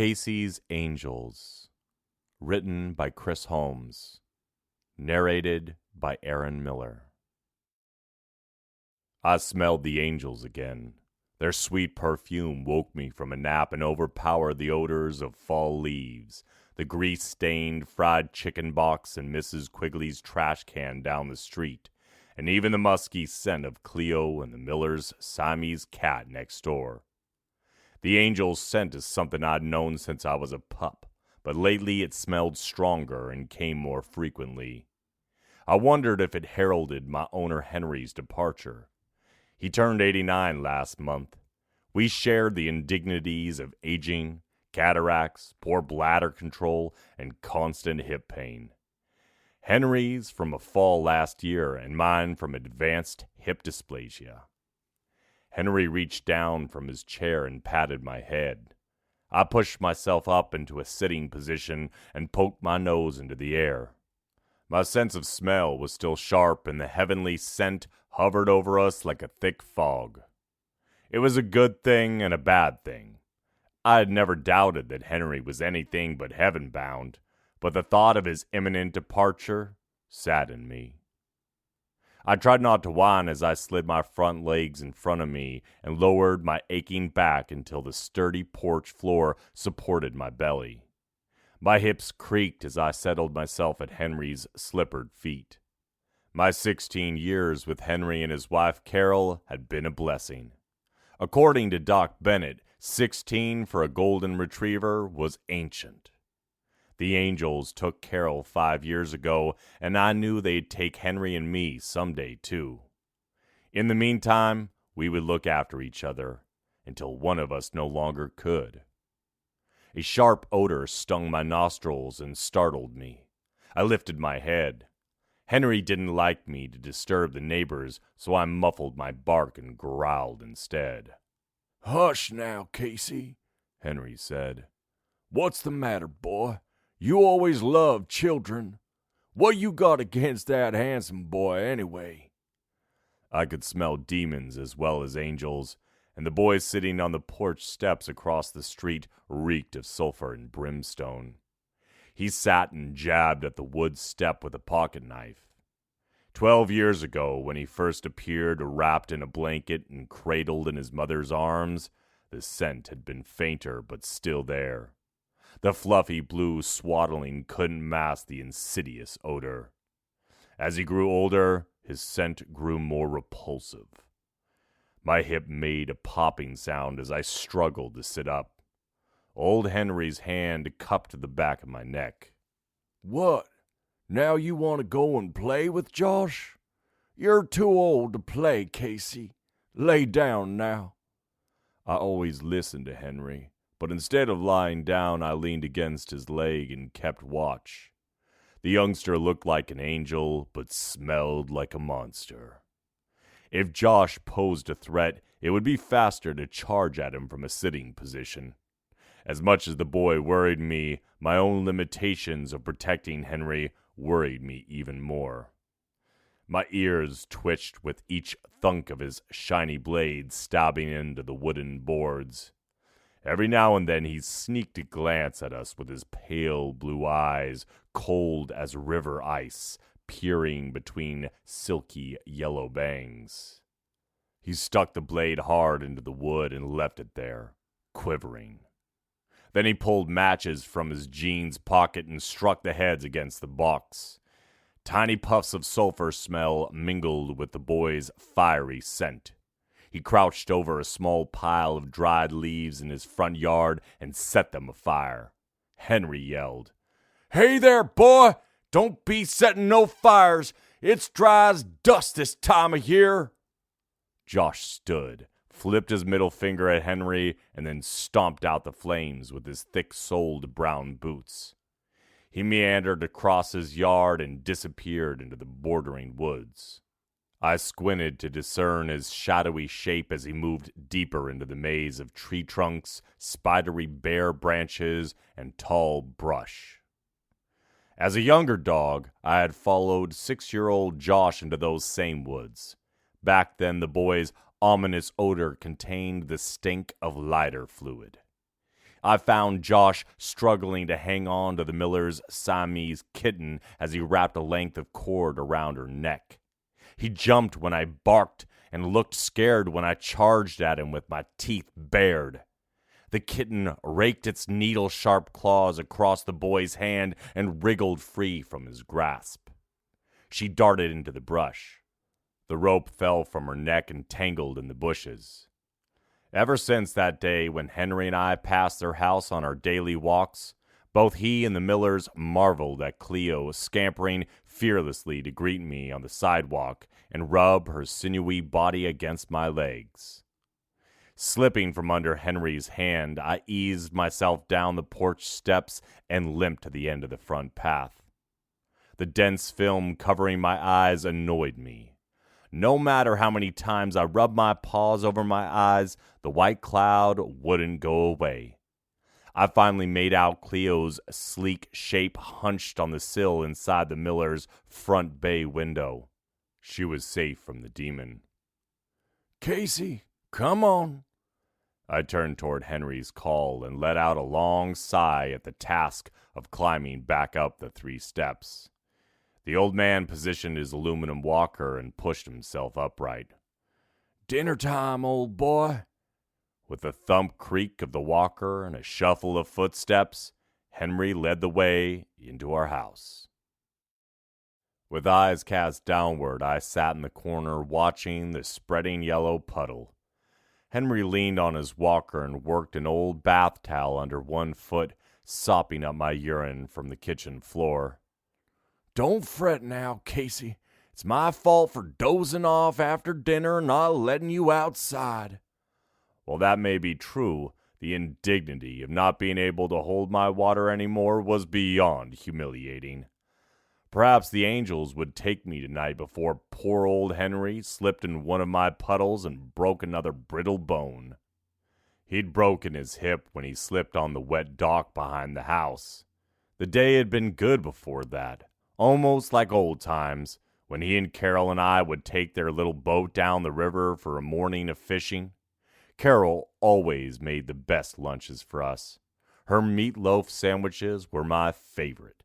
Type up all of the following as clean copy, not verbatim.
Casey's Angels, written by Chris Holmes, narrated by Aaron Miller. I smelled the angels again. Their sweet perfume woke me from a nap and overpowered the odors of fall leaves, the grease-stained fried chicken box and Mrs. Quigley's trash can down the street, and even the musky scent of Cleo and the miller's Siamese cat next door. The angel's scent is something I'd known since I was a pup, but lately it smelled stronger and came more frequently. I wondered if it heralded my owner Henry's departure. He turned 89 last month. We shared the indignities of aging, cataracts, poor bladder control, and constant hip pain. Henry's from a fall last year and mine from advanced hip dysplasia. Henry reached down from his chair and patted my head. I pushed myself up into a sitting position and poked my nose into the air. My sense of smell was still sharp, and the heavenly scent hovered over us like a thick fog. It was a good thing and a bad thing. I had never doubted that Henry was anything but heaven-bound, but the thought of his imminent departure saddened me. I tried not to whine as I slid my front legs in front of me and lowered my aching back until the sturdy porch floor supported my belly. My hips creaked as I settled myself at Henry's slippered feet. My 16 years with Henry and his wife Carol had been a blessing. According to Doc Bennett, 16 for a golden retriever was ancient. The angels took Carol 5 years ago, and I knew they'd take Henry and me someday, too. In the meantime, we would look after each other until one of us no longer could. A sharp odor stung my nostrils and startled me. I lifted my head. Henry didn't like me to disturb the neighbors, so I muffled my bark and growled instead. "Hush now, Casey," Henry said. "What's the matter, boy? You always loved children. What you got against that handsome boy, anyway?" I could smell demons as well as angels, and the boy sitting on the porch steps across the street reeked of sulfur and brimstone. He sat and jabbed at the wood step with a pocket knife. 12 years ago, when he first appeared wrapped in a blanket and cradled in his mother's arms, the scent had been fainter but still there. The fluffy blue swaddling couldn't mask the insidious odor. As he grew older, his scent grew more repulsive. My hip made a popping sound as I struggled to sit up. Old Henry's hand cupped the back of my neck. "What? Now you want to go and play with Josh? You're too old to play, Casey. Lay down now." I always listened to Henry, but instead of lying down, I leaned against his leg and kept watch. The youngster looked like an angel, but smelled like a monster. If Josh posed a threat, it would be faster to charge at him from a sitting position. As much as the boy worried me, my own limitations of protecting Henry worried me even more. My ears twitched with each thunk of his shiny blades stabbing into the wooden boards. Every now and then he sneaked a glance at us with his pale blue eyes, cold as river ice, peering between silky yellow bangs. He stuck the blade hard into the wood and left it there, quivering. Then he pulled matches from his jeans pocket and struck the heads against the box. Tiny puffs of sulfur smell mingled with the boy's fiery scent. He crouched over a small pile of dried leaves in his front yard and set them afire. Henry yelled, "Hey there, boy! Don't be setting no fires! It's dry as dust this time of year!" Josh stood, flipped his middle finger at Henry, and then stomped out the flames with his thick-soled brown boots. He meandered across his yard and disappeared into the bordering woods. I squinted to discern his shadowy shape as he moved deeper into the maze of tree trunks, spidery bare branches, and tall brush. As a younger dog, I had followed 6-year-old Josh into those same woods. Back then, the boy's ominous odor contained the stink of lighter fluid. I found Josh struggling to hang on to the miller's Siamese kitten as he wrapped a length of cord around her neck. He jumped when I barked and looked scared when I charged at him with my teeth bared. The kitten raked its needle-sharp claws across the boy's hand and wriggled free from his grasp. She darted into the brush. The rope fell from her neck and tangled in the bushes. Ever since that day when Henry and I passed their house on our daily walks, both he and the Millers marveled at Cleo scampering fearlessly to greet me on the sidewalk and rub her sinewy body against my legs. Slipping from under Henry's hand, I eased myself down the porch steps and limped to the end of the front path. The dense film covering my eyes annoyed me. No matter how many times I rubbed my paws over my eyes, the white cloud wouldn't go away. I finally made out Cleo's sleek shape hunched on the sill inside the miller's front bay window. She was safe from the demon. Casey, come on. I turned toward Henry's call and let out a long sigh at the task of climbing back up the 3 steps. The old man positioned his aluminum walker and pushed himself upright. Dinner time, old boy. With a thump creak of the walker and a shuffle of footsteps, Henry led the way into our house. With eyes cast downward, I sat in the corner watching the spreading yellow puddle. Henry leaned on his walker and worked an old bath towel under one foot, sopping up my urine from the kitchen floor. Don't fret now, Casey. It's my fault for dozing off after dinner and not letting you outside. While that may be true, the indignity of not being able to hold my water anymore was beyond humiliating. Perhaps the angels would take me tonight before poor old Henry slipped in one of my puddles and broke another brittle bone. He'd broken his hip when he slipped on the wet dock behind the house. The day had been good before that, almost like old times, when he and Carol and I would take their little boat down the river for a morning of fishing. Carol always made the best lunches for us. Her meatloaf sandwiches were my favorite.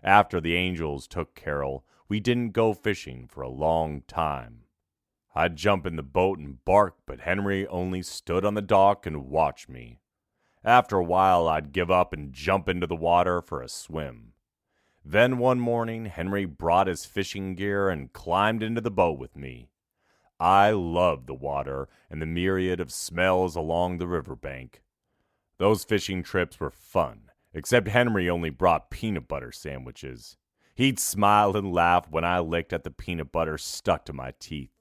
After the angels took Carol, we didn't go fishing for a long time. I'd jump in the boat and bark, but Henry only stood on the dock and watched me. After a while, I'd give up and jump into the water for a swim. Then one morning, Henry brought his fishing gear and climbed into the boat with me. I loved the water and the myriad of smells along the riverbank. Those fishing trips were fun, except Henry only brought peanut butter sandwiches. He'd smile and laugh when I licked at the peanut butter stuck to my teeth.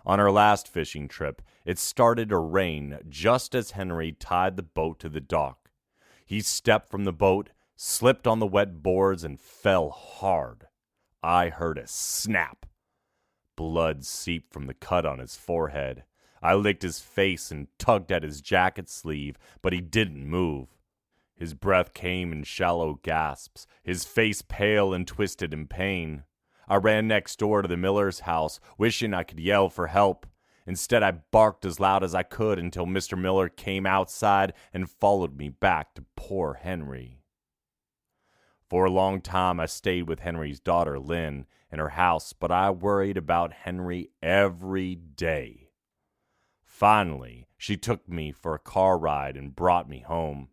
On our last fishing trip, it started to rain just as Henry tied the boat to the dock. He stepped from the boat, slipped on the wet boards, and fell hard. I heard a snap. Blood seeped from the cut on his forehead. I licked his face and tugged at his jacket sleeve, but he didn't move. His breath came in shallow gasps, his face pale and twisted in pain. I ran next door to the miller's house, wishing I could yell for help. Instead, I barked as loud as I could until Mr. Miller came outside and followed me back to poor Henry. For a long time, I stayed with Henry's daughter, Lynn, in her house, but I worried about Henry every day. Finally, she took me for a car ride and brought me home.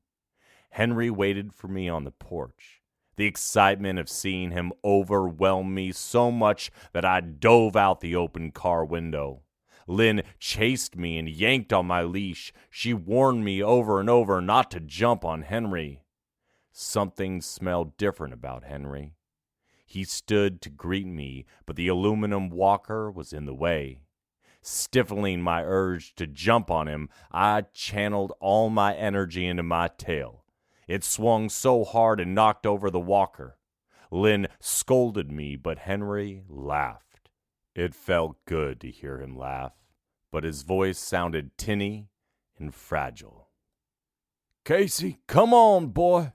Henry waited for me on the porch. The excitement of seeing him overwhelmed me so much that I dove out the open car window. Lynn chased me and yanked on my leash. She warned me over and over not to jump on Henry. Something smelled different about Henry. He stood to greet me, but the aluminum walker was in the way. Stifling my urge to jump on him, I channeled all my energy into my tail. It swung so hard and knocked over the walker. Lynn scolded me, but Henry laughed. It felt good to hear him laugh, but his voice sounded tinny and fragile. Casey, come on, boy.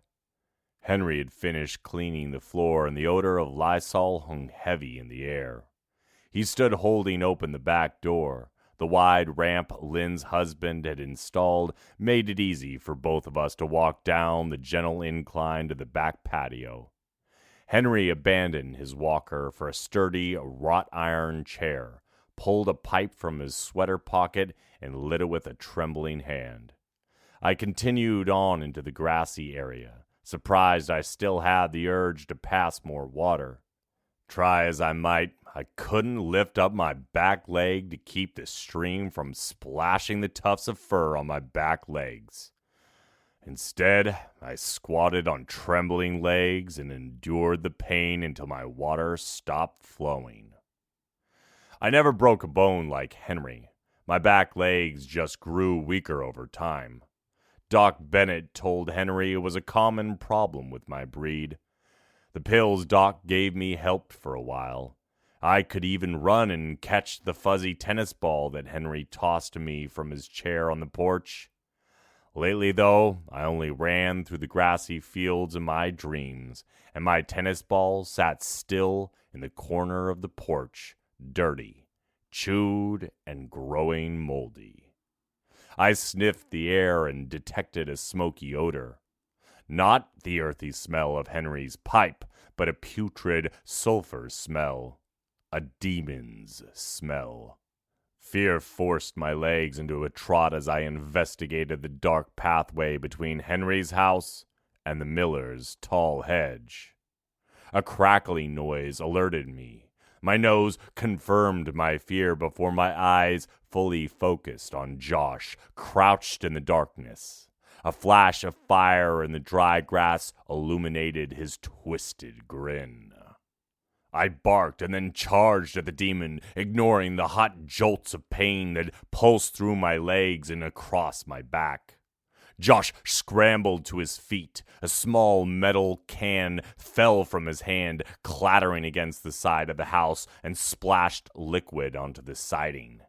Henry had finished cleaning the floor, and the odor of Lysol hung heavy in the air. He stood holding open the back door. The wide ramp Lynn's husband had installed made it easy for both of us to walk down the gentle incline to the back patio. Henry abandoned his walker for a sturdy wrought iron chair, pulled a pipe from his sweater pocket, and lit it with a trembling hand. I continued on into the grassy area, surprised I still had the urge to pass more water. Try as I might, I couldn't lift up my back leg to keep the stream from splashing the tufts of fur on my back legs. Instead, I squatted on trembling legs and endured the pain until my water stopped flowing. I never broke a bone like Henry. My back legs just grew weaker over time. Doc Bennett told Henry it was a common problem with my breed. The pills Doc gave me helped for a while. I could even run and catch the fuzzy tennis ball that Henry tossed to me from his chair on the porch. Lately, though, I only ran through the grassy fields in my dreams, and my tennis ball sat still in the corner of the porch, dirty, chewed, and growing moldy. I sniffed the air and detected a smoky odor. Not the earthy smell of Henry's pipe, but a putrid sulfur smell. A demon's smell. Fear forced my legs into a trot as I investigated the dark pathway between Henry's house and the miller's tall hedge. A crackling noise alerted me. My nose confirmed my fear before my eyes fully focused on Josh, crouched in the darkness. A flash of fire in the dry grass illuminated his twisted grin. I barked and then charged at the demon, ignoring the hot jolts of pain that pulsed through my legs and across my back. Josh scrambled to his feet. A small metal can fell from his hand, clattering against the side of the house, and splashed liquid onto the siding.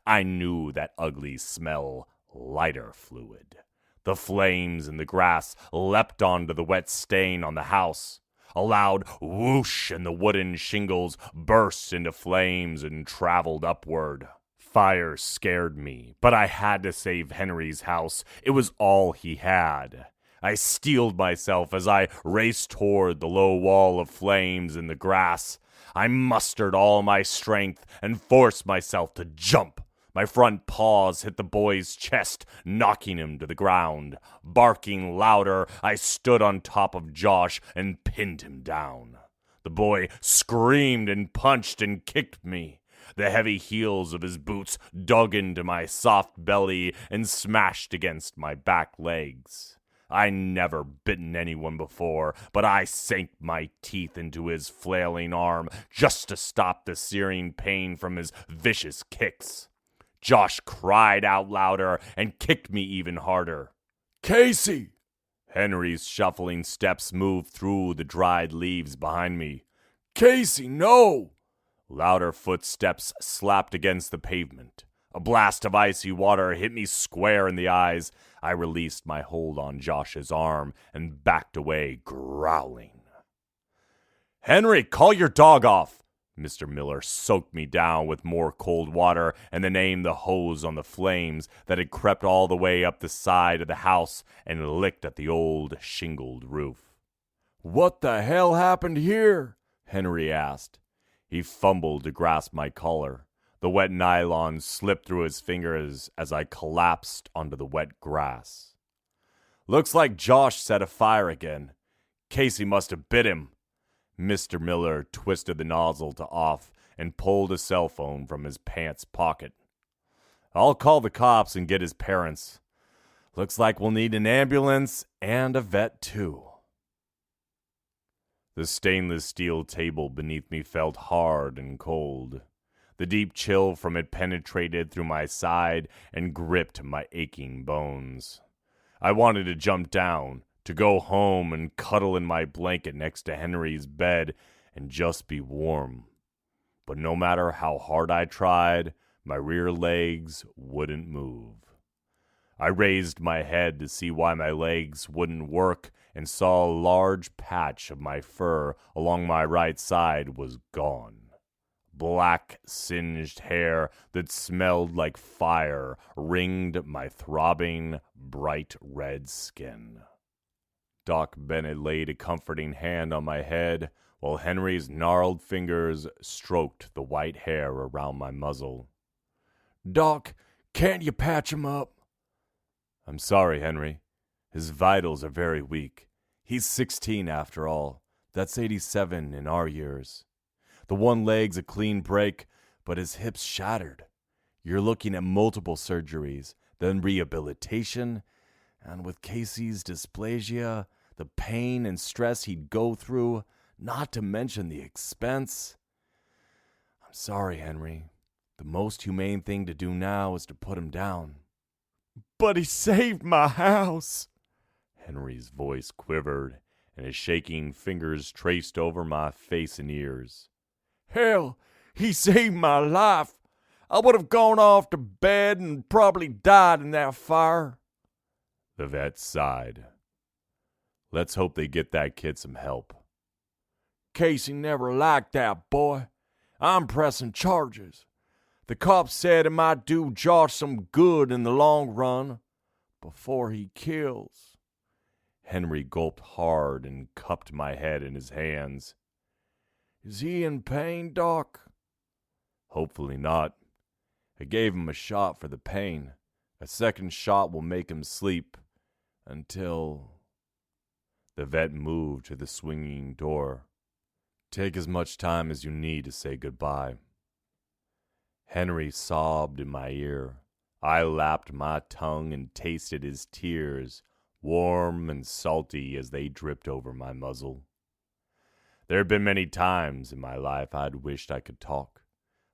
I knew that ugly smell, lighter fluid. The flames in the grass leapt onto the wet stain on the house. A loud whoosh and the wooden shingles burst into flames and traveled upward. Fire scared me, but I had to save Henry's house. It was all he had. I steeled myself as I raced toward the low wall of flames in the grass. I mustered all my strength and forced myself to jump. My front paws hit the boy's chest, knocking him to the ground. Barking louder, I stood on top of Josh and pinned him down. The boy screamed and punched and kicked me. The heavy heels of his boots dug into my soft belly and smashed against my back legs. I never bitten anyone before, but I sank my teeth into his flailing arm just to stop the searing pain from his vicious kicks. Josh cried out louder and kicked me even harder. Casey! Henry's shuffling steps moved through the dried leaves behind me. Casey, no! Louder footsteps slapped against the pavement. A blast of icy water hit me square in the eyes. I released my hold on Josh's arm and backed away, growling. Henry, call your dog off! Mr. Miller soaked me down with more cold water and then aimed the hose on the flames that had crept all the way up the side of the house and licked at the old shingled roof. What the hell happened here? Henry asked. He fumbled to grasp my collar. The wet nylon slipped through his fingers as I collapsed onto the wet grass. Looks like Josh set a fire again. Casey must have bit him. Mr. Miller twisted the nozzle to off and pulled a cell phone from his pants pocket. I'll call the cops and get his parents. Looks like we'll need an ambulance and a vet, too. The stainless steel table beneath me felt hard and cold. The deep chill from it penetrated through my side and gripped my aching bones. I wanted to jump down, to go home and cuddle in my blanket next to Henry's bed and just be warm. But no matter how hard I tried, my rear legs wouldn't move. I raised my head to see why my legs wouldn't work and saw a large patch of my fur along my right side was gone. Black, singed hair that smelled like fire ringed my throbbing, bright red skin. Doc Bennett laid a comforting hand on my head, while Henry's gnarled fingers stroked the white hair around my muzzle. Doc, can't you patch him up? I'm sorry, Henry. His vitals are very weak. He's 16 after all. That's 87 in our years. The one leg's a clean break, but his hip's shattered. You're looking at multiple surgeries, then rehabilitation, and with Casey's dysplasia, the pain and stress he'd go through, not to mention the expense. I'm sorry, Henry. The most humane thing to do now is to put him down. But he saved my house. Henry's voice quivered, and his shaking fingers traced over my face and ears. Hell, he saved my life. I would have gone off to bed and probably died in that fire. The vet sighed. Let's hope they get that kid some help. Casey never liked that boy. I'm pressing charges. The cops said it might do Josh some good in the long run, before he kills. Henry gulped hard and cupped my head in his hands. Is he in pain, Doc? Hopefully not. I gave him a shot for the pain. A second shot will make him sleep until... The vet moved to the swinging door. Take as much time as you need to say goodbye. Henry sobbed in my ear. I lapped my tongue and tasted his tears, warm and salty as they dripped over my muzzle. There had been many times in my life I'd wished I could talk,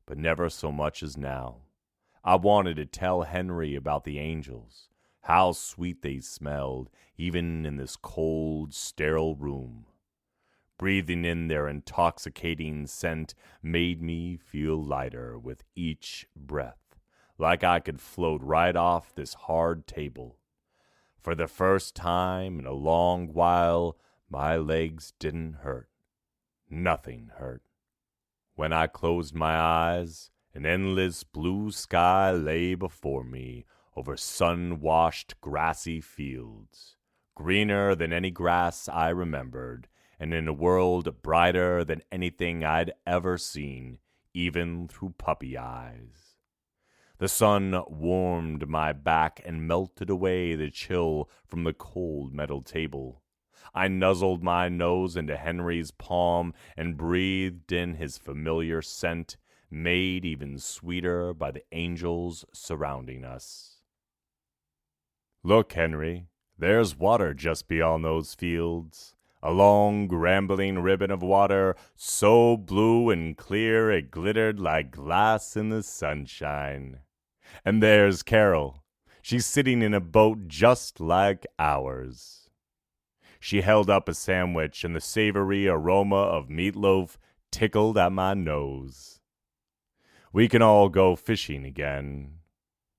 but never so much as now. I wanted to tell Henry about the angels, how sweet they smelled, even in this cold, sterile room. Breathing in their intoxicating scent made me feel lighter with each breath, like I could float right off this hard table. For the first time in a long while, my legs didn't hurt. Nothing hurt. When I closed my eyes, an endless blue sky lay before me over sun-washed grassy fields, greener than any grass I remembered, and in a world brighter than anything I'd ever seen, even through puppy eyes. The sun warmed my back and melted away the chill from the cold metal table. I nuzzled my nose into Henry's palm and breathed in his familiar scent, made even sweeter by the angels surrounding us. Look, Henry, there's water just beyond those fields. A long, rambling ribbon of water, so blue and clear it glittered like glass in the sunshine. And there's Carol. She's sitting in a boat just like ours. She held up a sandwich, and the savory aroma of meatloaf tickled at my nose. We can all go fishing again.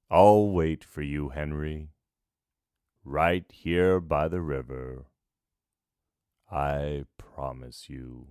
I'll wait for you, Henry. Right here by the river. I promise you.